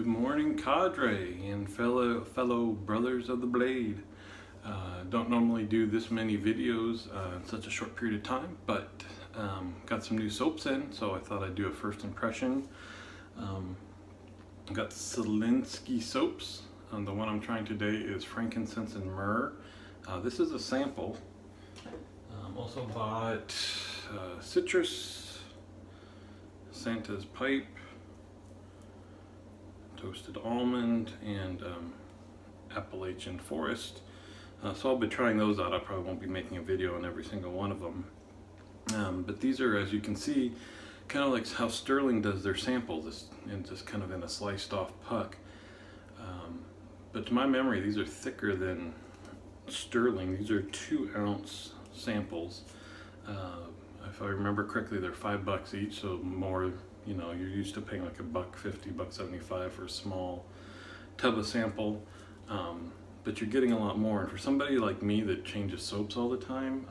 Good morning, cadre and fellow brothers of the blade. Don't normally do this many videos in such a short period of time, but got some new soaps in, so I thought I'd do a first impression. I've got Siliski soaps. The one I'm trying today is frankincense and myrrh. This is a sample. Also bought citrus, Santa's pipe, toasted almond, and Appalachian forest. So I'll be trying those out. I probably won't be making a video on every single one of them. But these are, as you can see, kind of like how Sterling does their samples, and just kind of in a sliced off puck. But to my memory, these are thicker than Sterling. These are 2-ounce samples. If I remember correctly, they're $5 each, so more. You know, you're used to paying like $1.50, $1.75 for a small tub of sample, but you're getting a lot more. And for somebody like me that changes soaps all the time,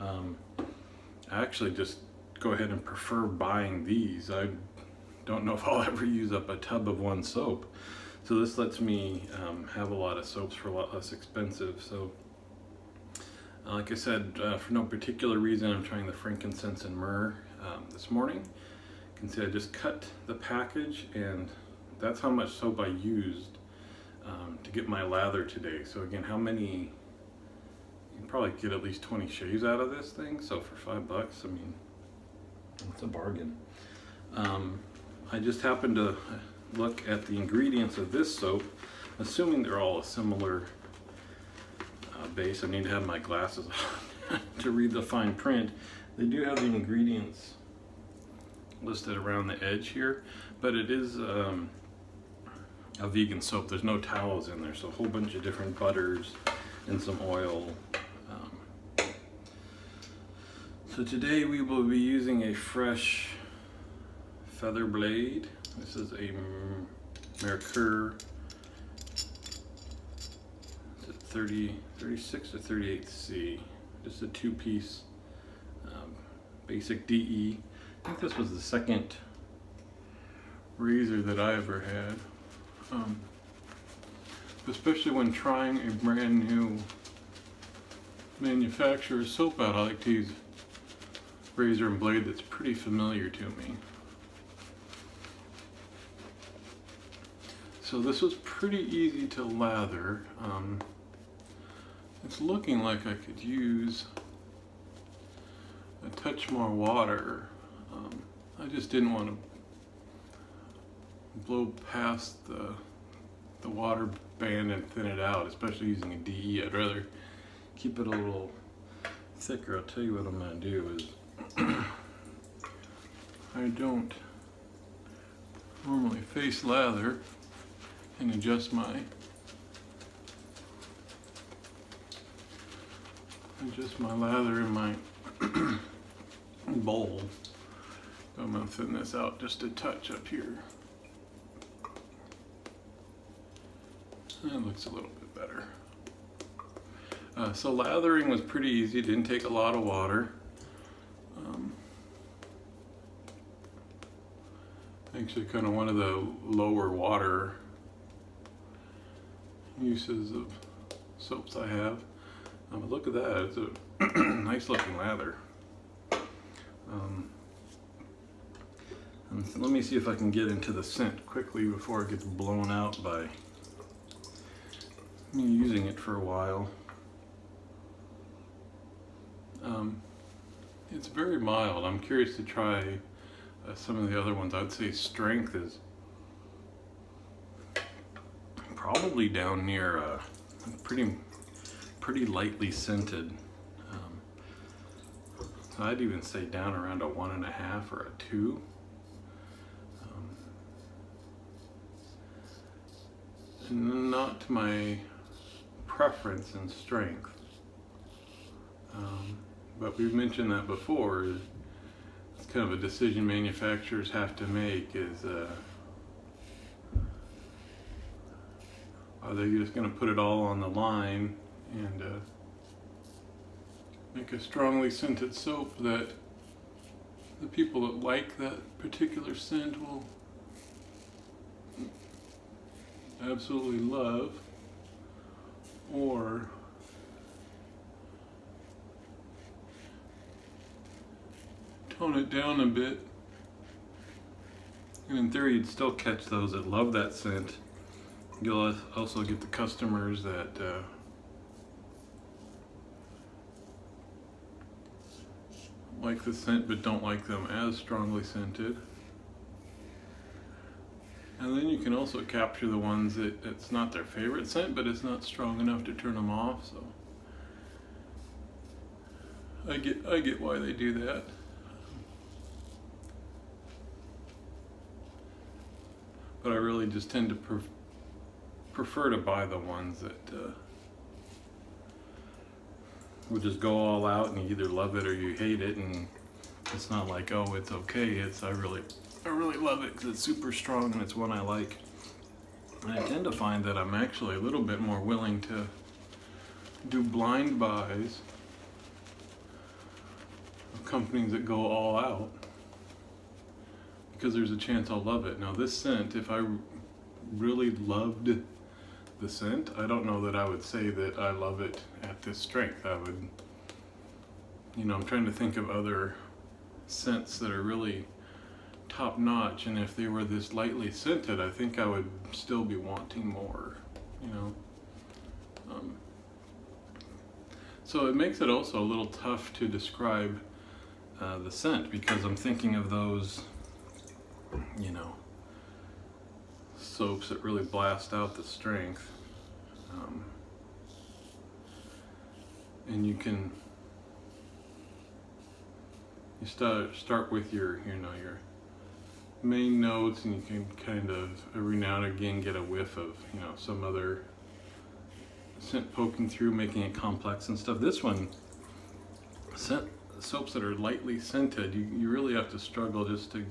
I actually just go ahead and prefer buying these. I don't know if I'll ever use up a tub of one soap, so this lets me have a lot of soaps for a lot less expensive. So like I said, for no particular reason, I'm trying the frankincense and myrrh this morning. You can see I just cut the package, and that's how much soap I used to get my lather today. So again, how many? You can probably get at least 20 shaves out of this thing. So for $5, I mean, it's a bargain. I just happened to look at the ingredients of this soap, assuming they're all a similar base. I need to have my glasses on to read the fine print. They do have the ingredients listed around the edge here, but it is a vegan soap. There's no towels in there, so a whole bunch of different butters and some oil. So today we will be using a fresh feather blade. This is a Mercure. Is it 36 or 38C? Just a 2-piece basic DE. I think this was the second razor that I ever had. Especially when trying a brand new manufacturer's soap out, I like to use razor and blade that's pretty familiar to me. So this was pretty easy to lather. It's looking like I could use a touch more water. I just didn't want to blow past the water band and thin it out, especially using a DE. I'd rather keep it a little thicker. I'll tell you what I'm going to do is I don't normally face lather and adjust my lather in my bowl. I'm going to thin this out just a touch up here. That looks a little bit better. So lathering was pretty easy. It didn't take a lot of water. Actually kind of one of the lower water uses of soaps I have. Look at that. It's a nice looking lather. And so let me see if I can get into the scent quickly before it gets blown out by me using it for a while. It's very mild. I'm curious to try some of the other ones. I'd say strength is probably down near pretty lightly scented. So I'd even say down around a 1.5 or a 2. Not my preference in strength, but we've mentioned that before. It's kind of a decision manufacturers have to make, is are they just going to put it all on the line and make a strongly scented soap that the people that like that particular scent will absolutely love, or tone it down a bit. And in theory, you'd still catch those that love that scent. You'll also get the customers that like the scent but don't like them as strongly scented. And then you can also capture the ones that it's not their favorite scent, but it's not strong enough to turn them off. So I get why they do that. But I really just tend to prefer to buy the ones that will just go all out, and you either love it or you hate it, and it's not like, oh, it's okay. It's I really love it because it's super strong and it's one I like. And I tend to find that I'm actually a little bit more willing to do blind buys of companies that go all out, because there's a chance I'll love it. Now this scent, if I really loved the scent, I don't know that I would say that I love it at this strength. I would, I'm trying to think of other scents that are really top notch, and if they were this lightly scented, I think I would still be wanting more, So it makes it also a little tough to describe the scent, because I'm thinking of those soaps that really blast out the strength. And you start with your main notes, and you can kind of every now and again get a whiff of some other scent poking through, making it complex and stuff. This one, soaps that are lightly scented, you really have to struggle just to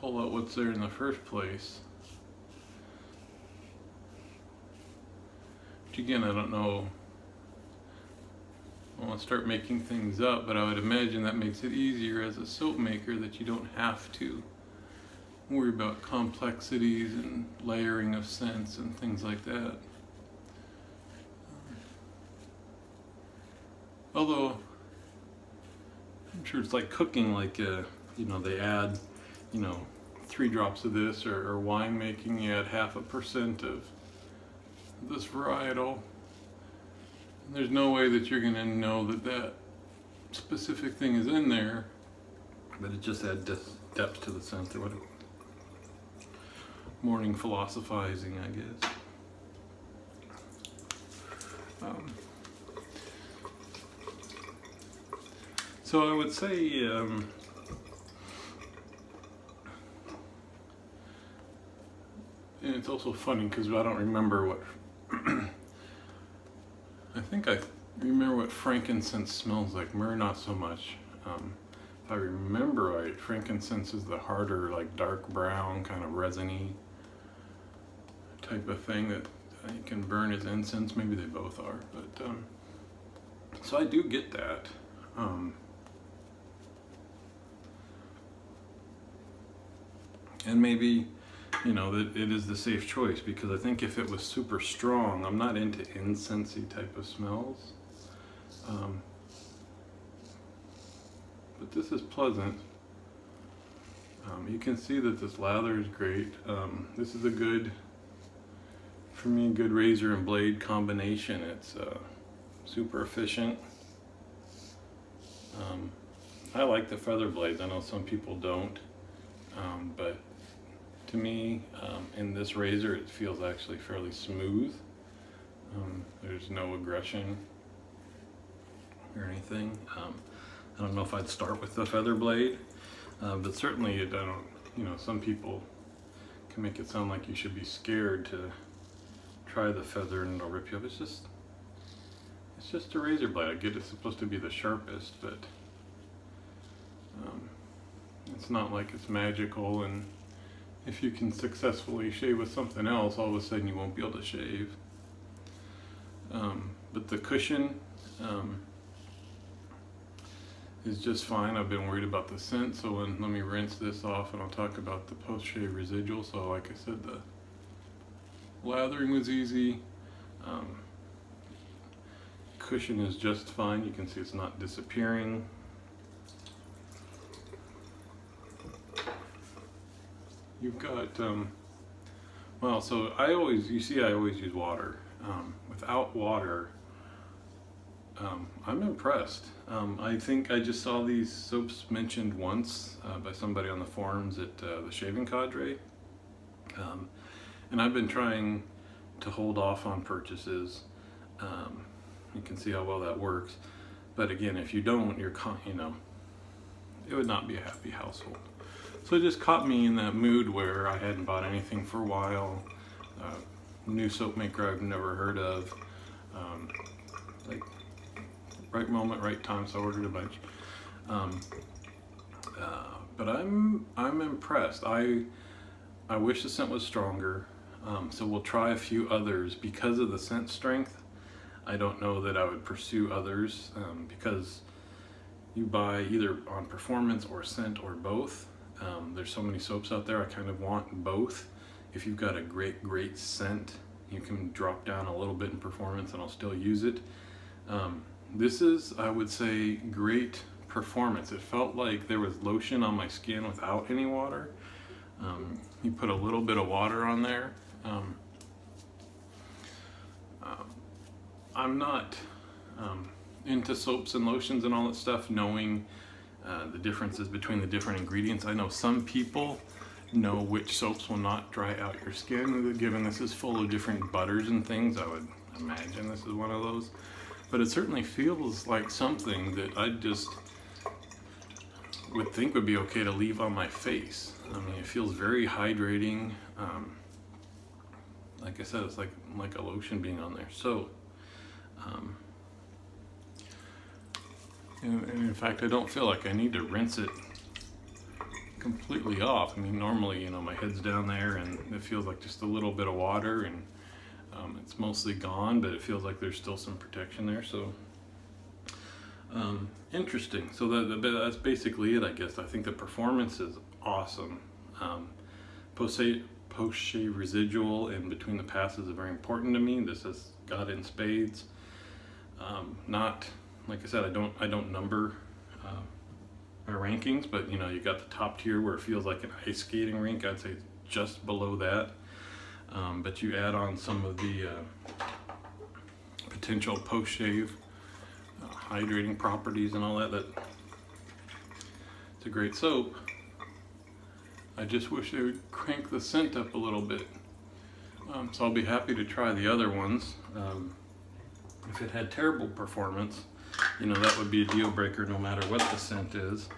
pull out what's there in the first place. Which again, I don't know, I want to start making things up, but I would imagine that makes it easier as a soap maker, that you don't have to worry about complexities and layering of scents and things like that. Although I'm sure it's like cooking, like they add 3 drops of this, or wine making, you add 0.5% of this varietal. And there's no way that you're gonna know that specific thing is in there, but it just adds depth to the scent, or whatever. Morning philosophizing, I guess. So I would say and it's also funny because I don't remember what I think I remember what frankincense smells like. Myrrh not so much. If I remember right, frankincense is the harder, like dark brown, kind of resiny type of thing that you can burn as incense. Maybe they both are, but so I do get that. And maybe that it is the safe choice, because I think if it was super strong, I'm not into incensey type of smells. But this is pleasant. You can see that this lather is great. This is a good, for me, good razor and blade combination. It's super efficient. I like the feather blades. I know some people don't, but to me, in this razor, it feels actually fairly smooth. There's no aggression or anything. I don't know if I'd start with the feather blade, but certainly some people can make it sound like you should be scared to try the feather and it'll rip you up. It's just a razor blade. I get it's supposed to be the sharpest, but it's not like it's magical, and if you can successfully shave with something else, all of a sudden you won't be able to shave. But the cushion is just fine. I've been worried about the scent, so let me rinse this off and I'll talk about the post-shave residual. So like I said, Lathering was easy. Cushion is just fine. You can see it's not disappearing. You've got, well, so I always use water. Without water, I'm impressed. I think I just saw these soaps mentioned once by somebody on the forums at the Shaving Cadre. And I've been trying to hold off on purchases. You can see how well that works. But again, if you don't, you know, it would not be a happy household. So it just caught me in that mood where I hadn't bought anything for a while. New soap maker I've never heard of. Like, right moment, right time, so I ordered a bunch. But I'm impressed. I wish the scent was stronger. So we'll try a few others. Because of the scent strength, I don't know that I would pursue others, because you buy either on performance or scent or both. There's so many soaps out there, I kind of want both. If you've got a great scent, you can drop down a little bit in performance and I'll still use it. This is, I would say, great performance. It felt like there was lotion on my skin without any water. You put a little bit of water on there. I'm not into soaps and lotions and all that stuff, knowing the differences between the different ingredients. I know some people know which soaps will not dry out your skin. Given this is full of different butters and things, I would imagine this is one of those. But it certainly feels like something that I just would think would be okay to leave on my face. I mean, it feels very hydrating. Like I said, it's like a lotion being on there. So, and in fact, I don't feel like I need to rinse it completely off. I mean, normally, you know, my head's down there and it feels like just a little bit of water, and it's mostly gone, but it feels like there's still some protection there. So interesting. So that's basically it, I guess. I think the performance is awesome. Post-shave residual in between the passes is very important to me. This has got in spades. Not, like I said, I don't number my rankings, but you know, you got the top tier where it feels like an ice skating rink. I'd say just below that. But you add on some of the potential post-shave hydrating properties and all that. It's a great soap. I just wish they would crank the scent up a little bit. So I'll be happy to try the other ones. If it had terrible performance, you know, that would be a deal breaker no matter what the scent is.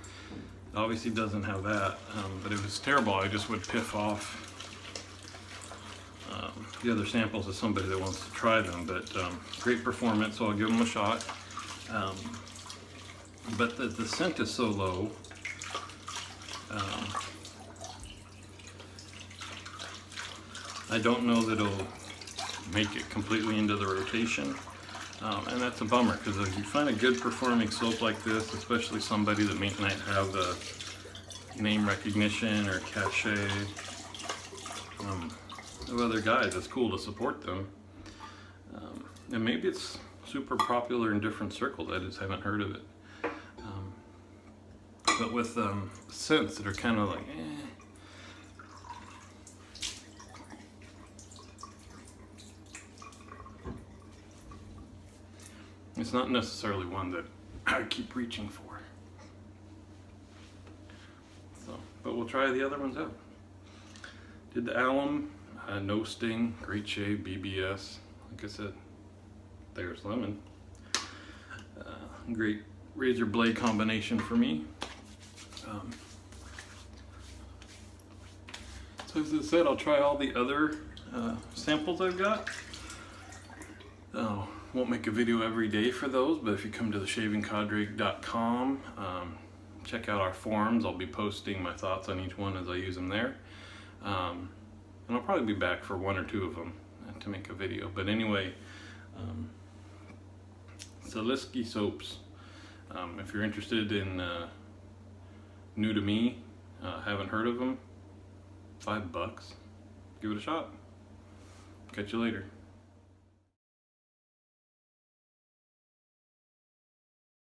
It obviously doesn't have that, but if it was terrible, I just would piff off the other samples of somebody that wants to try them. But great performance, so I'll give them a shot. But the scent is so low. I don't know that it'll make it completely into the rotation. And that's a bummer, because if you find a good performing soap like this, especially somebody that may not have the name recognition or cachet of other guys, it's cool to support them. And maybe it's super popular in different circles, I just haven't heard of it. But with scents that are kind of like, it's not necessarily one that I keep reaching for. So, but we'll try the other ones out. Did the alum, no sting, great shave, BBS. Like I said, there's lemon. Great razor blade combination for me. So as I said, I'll try all the other samples I've got. Won't make a video every day for those, but if you come to theshavingcadre.com, check out our forums. I'll be posting my thoughts on each one as I use them there. And I'll probably be back for one or two of them to make a video. But anyway, Siliski soaps. If you're interested in new to me, haven't heard of them, $5. Give it a shot. Catch you later.